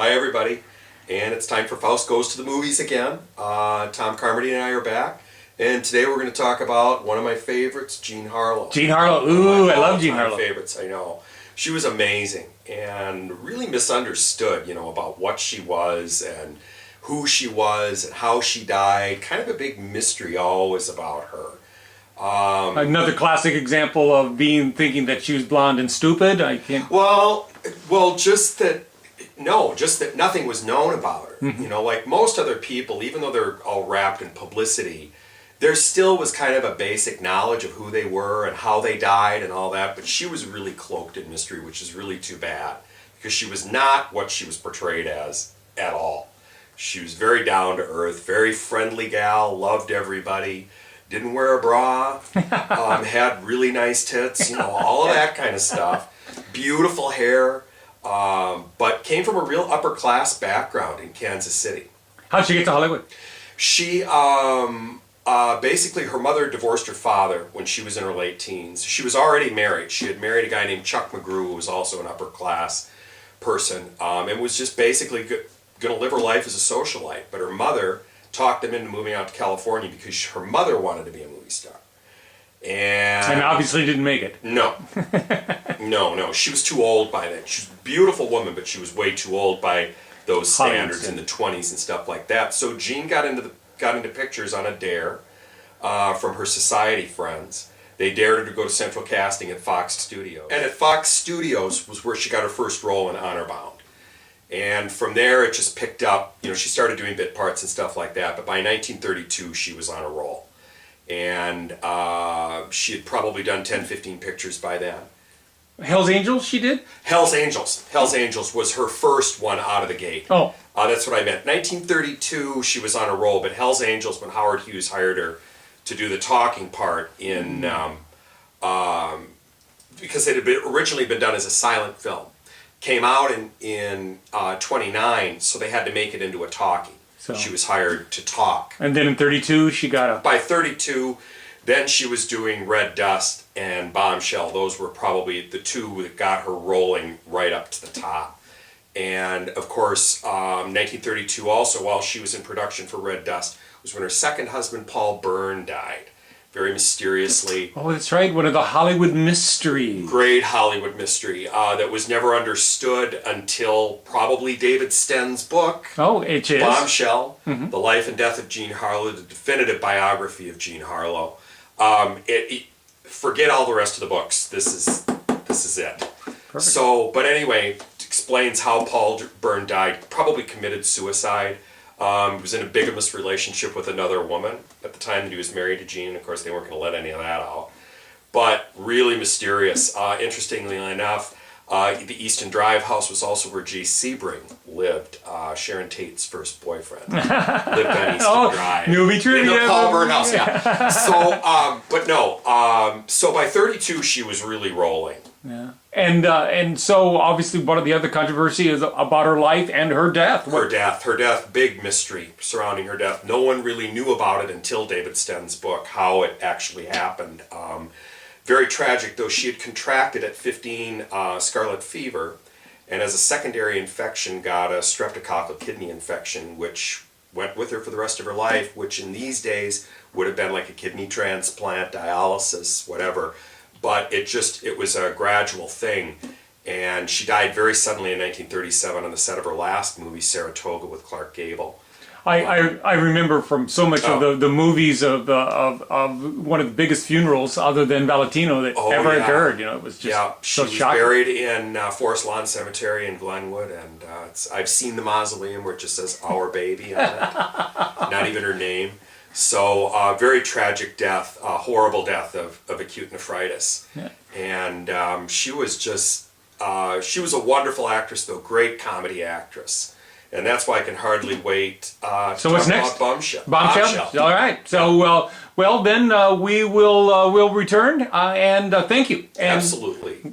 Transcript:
Hi, everybody. And it's time for Faust Goes to the Movies again. Tom Carmody and I are back. And today we're going to talk about one of my favorites, Jean Harlow. Jean Harlow. Ooh, I love Jean Harlow. Favorites, I know. She was amazing and really misunderstood, about what she was and who she was and how she died. Kind of a big mystery always about her. Another classic example of thinking that she was blonde and stupid. I can't. Well, just that nothing was known about her. Mm-hmm. Like most other people, even though they're all wrapped in publicity, there still was kind of a basic knowledge of who they were and how they died and all that. But she was really cloaked in mystery, which is really too bad because she was not what she was portrayed as at all. She was very down to earth, very friendly gal, loved everybody. Didn't wear a bra, had really nice tits, all of that kind of stuff. Beautiful hair, but came from a real upper class background in Kansas City. How'd she get to Hollywood? She, basically her mother divorced her father when she was in her late teens. She was already married. She had married a guy named Chuck McGrew, who was also an upper class person, and was just basically going to live her life as a socialite. But her mother talked them into moving out to California because her mother wanted to be a movie star. And obviously didn't make it. No. No. She was too old by then. She was a beautiful woman, but she was way too old by those standards in the 20s and stuff like that. So Jean got into pictures on a dare from her society friends. They dared her to go to Central Casting at Fox Studios. And at Fox Studios was where she got her first role in Honor Bound. And from there, it just picked up. She started doing bit parts and stuff like that. But by 1932, she was on a roll. And she had probably done 10, 15 pictures by then. Hell's Angels, she did? Hell's Angels. Hell's Angels was her first one out of the gate. Oh. That's what I meant. 1932, she was on a roll. But Hell's Angels, when Howard Hughes hired her to do the talking part in... because it had originally been done as a silent film. Came out in 29, so they had to make it into a talkie. So she was hired to talk. And then in 32, she got a... By 32, then she was doing Red Dust and Bombshell. Those were probably the two that got her rolling right up to the top. And, of course, 1932 also, while she was in production for Red Dust, was when her second husband, Paul Byrne, died. Very mysteriously. Oh, that's right. One of the Hollywood mysteries. Great Hollywood mystery that was never understood until probably David Sten's book. Oh, it is. Bombshell, The Life and Death of Jean Harlow, the definitive biography of Jean Harlow. Forget all the rest of the books. This is it. Perfect. So, but anyway, it explains how Paul Byrne died. Probably committed suicide. He was in a bigamous relationship with another woman at the time that he was married to Jean, and of course they weren't going to let any of that out. But really mysterious. Interestingly enough, the Easton Drive house was also where Jay Sebring lived, Sharon Tate's first boyfriend. Lived on Easton Drive. Movie trivia. In the Paul Byrne house, yeah. So, but no. So by 32, she was really rolling. Yeah. And so obviously one of the other controversy is about her life and her death. Her death, big mystery surrounding her death. No one really knew about it until David Sten's book, how it actually happened. Very tragic, though. She had contracted at 15 scarlet fever, and as a secondary infection got a streptococcal kidney infection, which went with her for the rest of her life, which in these days would have been like a kidney transplant, dialysis, whatever. But it was a gradual thing, and she died very suddenly in 1937 on the set of her last movie, Saratoga, with Clark Gable. I remember from so much of the movies of one of the biggest funerals other than Valentino that ever occurred. It was just she was shocking. buried in Forest Lawn Cemetery in Glenwood, and I've seen the mausoleum where it just says "Our Baby" on it, not even her name. So, very tragic death, horrible death of acute nephritis. Yeah. And she was she was a wonderful actress, though, great comedy actress. And that's why I can hardly wait to what's talk next? about Bombshell. Bombshell? All right. So, well, then we will return, and thank you. And absolutely.